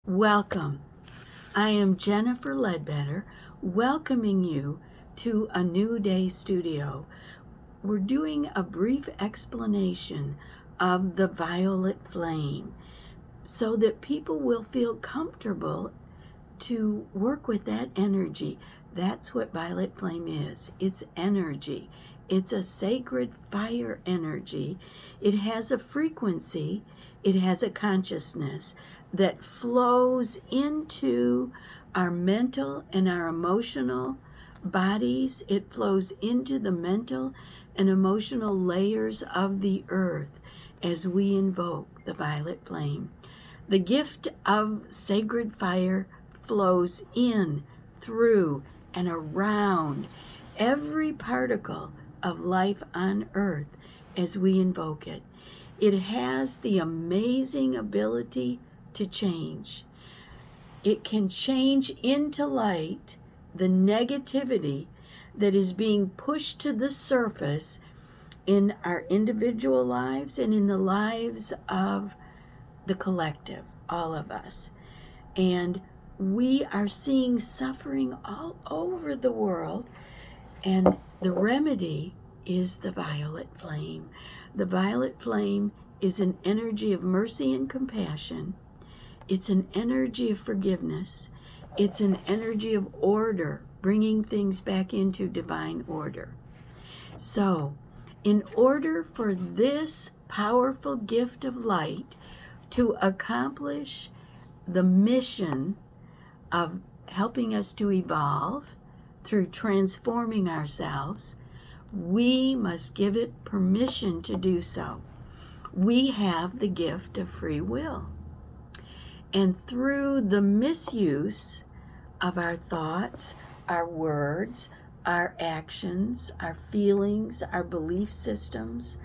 Welcome. I am Jennifer Ledbetter, welcoming you to a New Day studio. We're doing a brief explanation of the violet flame so that people will feel comfortable to work with that energy. That's what violet flame is. It's energy. It's a sacred fire energy. It has a frequency. It has a consciousness that flows into our mental and our emotional bodies. It flows into the mental and emotional layers of the earth as we invoke the violet flame. The gift of sacred fire flows in, through, and around every particle of life on earth as we invoke it. It has the amazing ability to change. It can change into light the negativity that is being pushed to the surface in our individual lives and in the lives of the collective, all of us. And we are seeing suffering all over the world, and the remedy is the violet flame. The violet flame is an energy of mercy and compassion. It's an energy of forgiveness. It's an energy of order, bringing things back into divine order. So, in order for this powerful gift of light to accomplish the mission of helping us to evolve through transforming ourselves, we must give it permission to do so. We have the gift of free will. And through the misuse of our thoughts, our words, our actions, our feelings, our belief systems,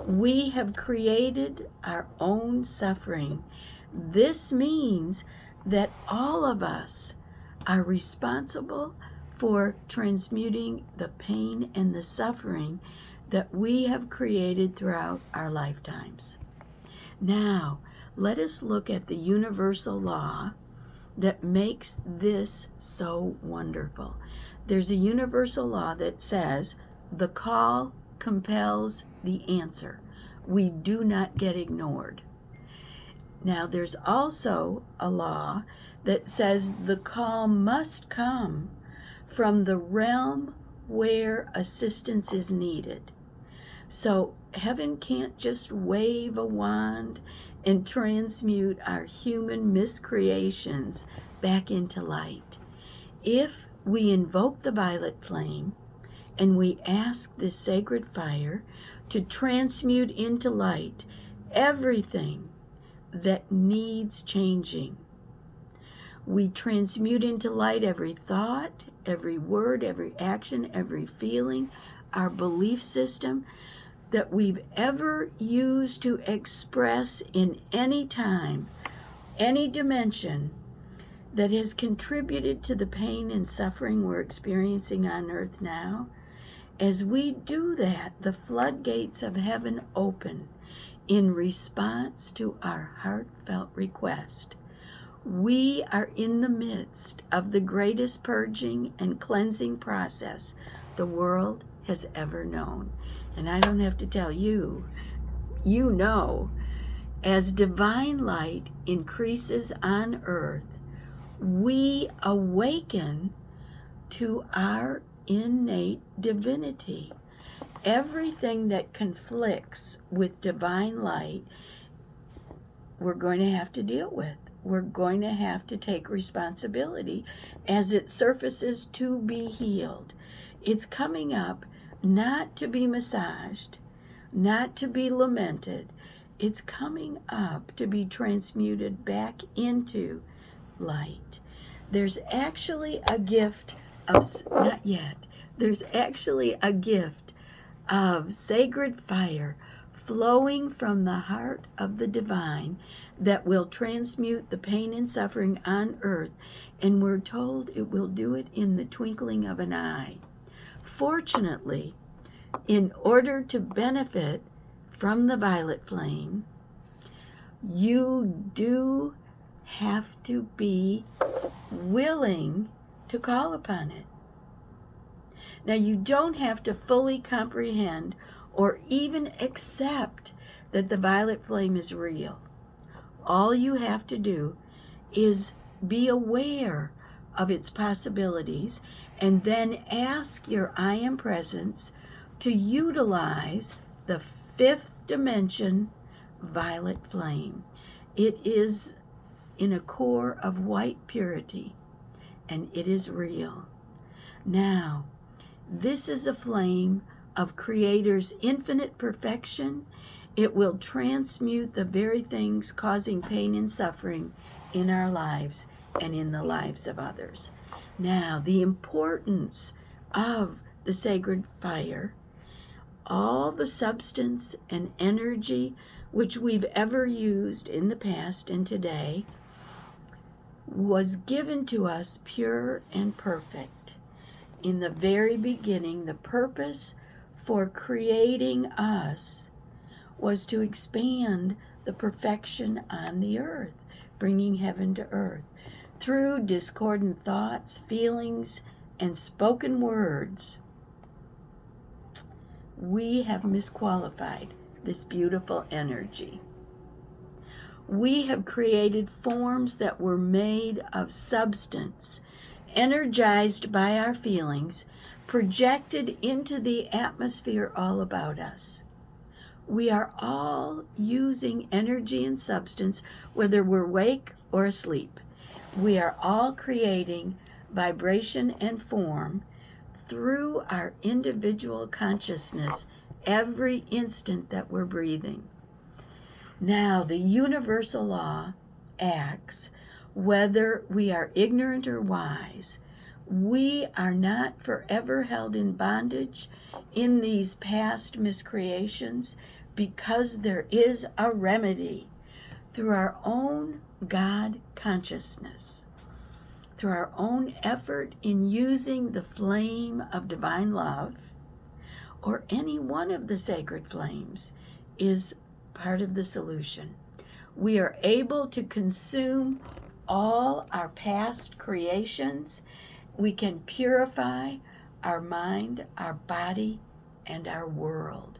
we have created our own suffering. This means that all of us are responsible for transmuting the pain and the suffering that we have created throughout our lifetimes. Now, let us look at the universal law that makes this so wonderful. There's a universal law that says the call compels the answer. We do not get ignored. Now, there's also a law that says the call must come from the realm where assistance is needed. So heaven can't just wave a wand and transmute our human miscreations back into light. If we invoke the violet flame and we ask this sacred fire to transmute into light everything that needs changing, we transmute into light every thought, every word, every action, every feeling, our belief system that we've ever used to express in any time, any dimension that has contributed to the pain and suffering we're experiencing on earth now. As we do that, the floodgates of heaven open in response to our heartfelt request. We are in the midst of the greatest purging and cleansing process the world has ever known. And I don't have to tell you, you know, as divine light increases on earth, we awaken to our innate divinity. Everything that conflicts with divine light, we're going to have to deal with. We're going to have to take responsibility as it surfaces to be healed. It's coming up not to be massaged, not to be lamented. It's coming up to be transmuted back into light. There's actually a gift of, not yet, there's actually a gift of sacred fire flowing from the heart of the divine that will transmute the pain and suffering on earth, and we're told it will do it in the twinkling of an eye. Fortunately, in order to benefit from the violet flame, you do have to be willing to call upon it. Now, you don't have to fully comprehend or even accept that the violet flame is real. All you have to do is be aware of its possibilities and then ask your I Am Presence to utilize the fifth dimension violet flame. It is in a core of white purity, and it is real. Now, this is a flame of Creator's infinite perfection. It will transmute the very things causing pain and suffering in our lives and in the lives of others. Now, the importance of the sacred fire, all the substance and energy which we've ever used in the past and today was given to us pure and perfect. In the very beginning, the purpose for creating us was to expand the perfection on the earth, bringing heaven to earth. Through discordant thoughts, feelings, and spoken words, we have misqualified this beautiful energy. We have created forms that were made of substance, energized by our feelings, projected into the atmosphere all about us. We are all using energy and substance, whether we're awake or asleep. We are all creating vibration and form through our individual consciousness every instant that we're breathing. Now, the universal law acts whether we are ignorant or wise. We are not forever held in bondage in these past miscreations because there is a remedy through our own God consciousness, through our own effort in using the flame of divine love, or any one of the sacred flames, is part of the solution. We are able to consume all our past creations. We can purify our mind, our body, and our world.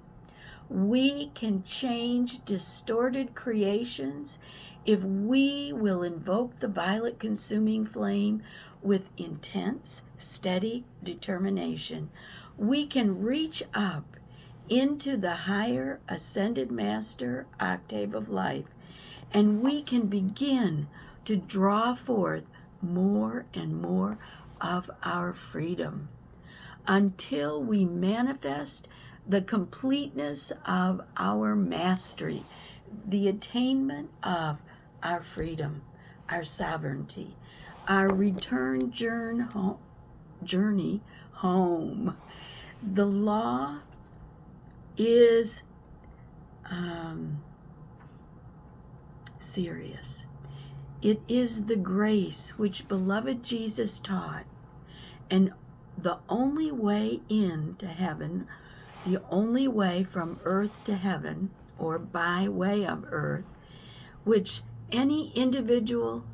We can change distorted creations if we will invoke the violet consuming flame with intense, steady determination. We can reach up into the higher ascended master octave of life, and we can begin to draw forth more and more of our freedom until we manifest the completeness of our mastery, the attainment of our freedom, our sovereignty, our return journey home. The law is serious. It is the grace which beloved Jesus taught, and the only way into heaven, the only way from earth to heaven, or by way of earth, which any individual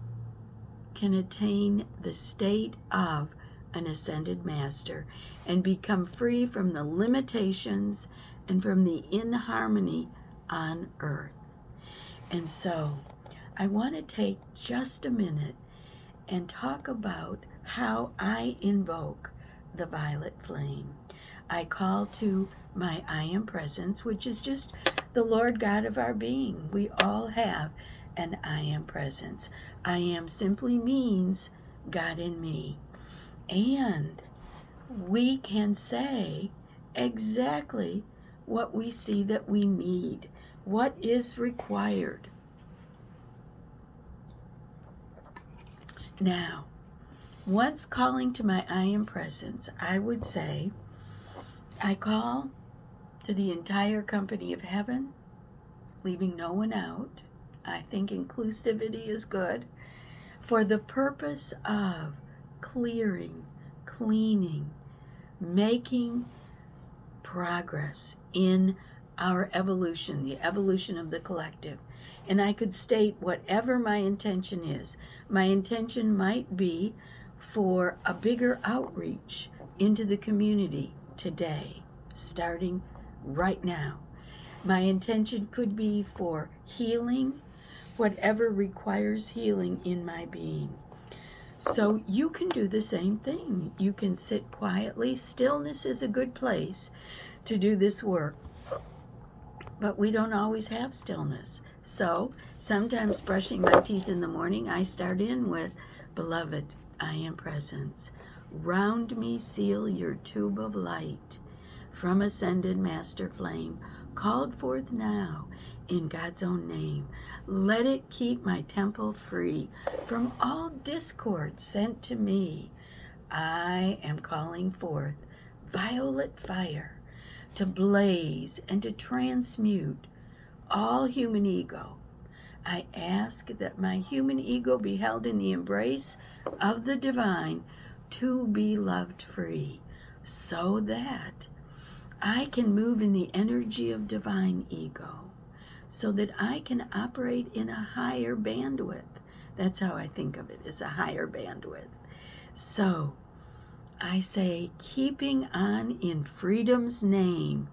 can attain the state of an ascended master and become free from the limitations and from the inharmony on earth. And so I want to take just a minute and talk about how I invoke the violet flame. I call to my I Am Presence, which is just the Lord God of our being. We all have an I Am Presence. I Am simply means God in me. And we can say exactly what we see that we need, what is required. Now, once calling to my I Am Presence, I would say, I call to the entire company of heaven, leaving no one out. I think inclusivity is good, for the purpose of clearing, cleaning, making progress in our evolution, the evolution of the collective. And I could state whatever my intention is. My intention might be for a bigger outreach into the community today, starting right now. My intention could be for healing, whatever requires healing in my being. So you can do the same thing. You can sit quietly. Stillness is a good place to do this work. But we don't always have stillness. So sometimes brushing my teeth in the morning, I start in with, Beloved, I am presence. Round me seal your tube of light. From ascended master flame, called forth now in God's own name. Let it keep my temple free from all discord sent to me. I am calling forth violet fire to blaze and to transmute all human ego. I ask that my human ego be held in the embrace of the divine to be loved free, so that I can move in the energy of divine ego, so that I can operate in a higher bandwidth. That's how I think of it, as a higher bandwidth. So I say, keeping on in freedom's name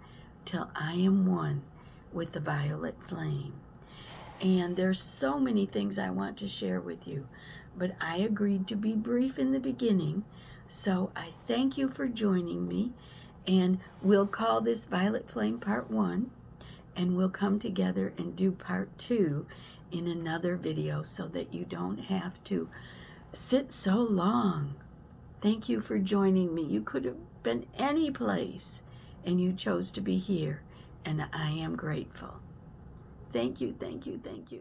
till I am one with the violet flame. And there's so many things I want to share with you, but I agreed to be brief in the beginning. So I thank you for joining me, and we'll call this Violet Flame Part 1, and we'll come together and do Part 2 in another video so that you don't have to sit so long. Thank you for joining me. You could have been any place, and you chose to be here, and I am grateful. Thank you, thank you, thank you.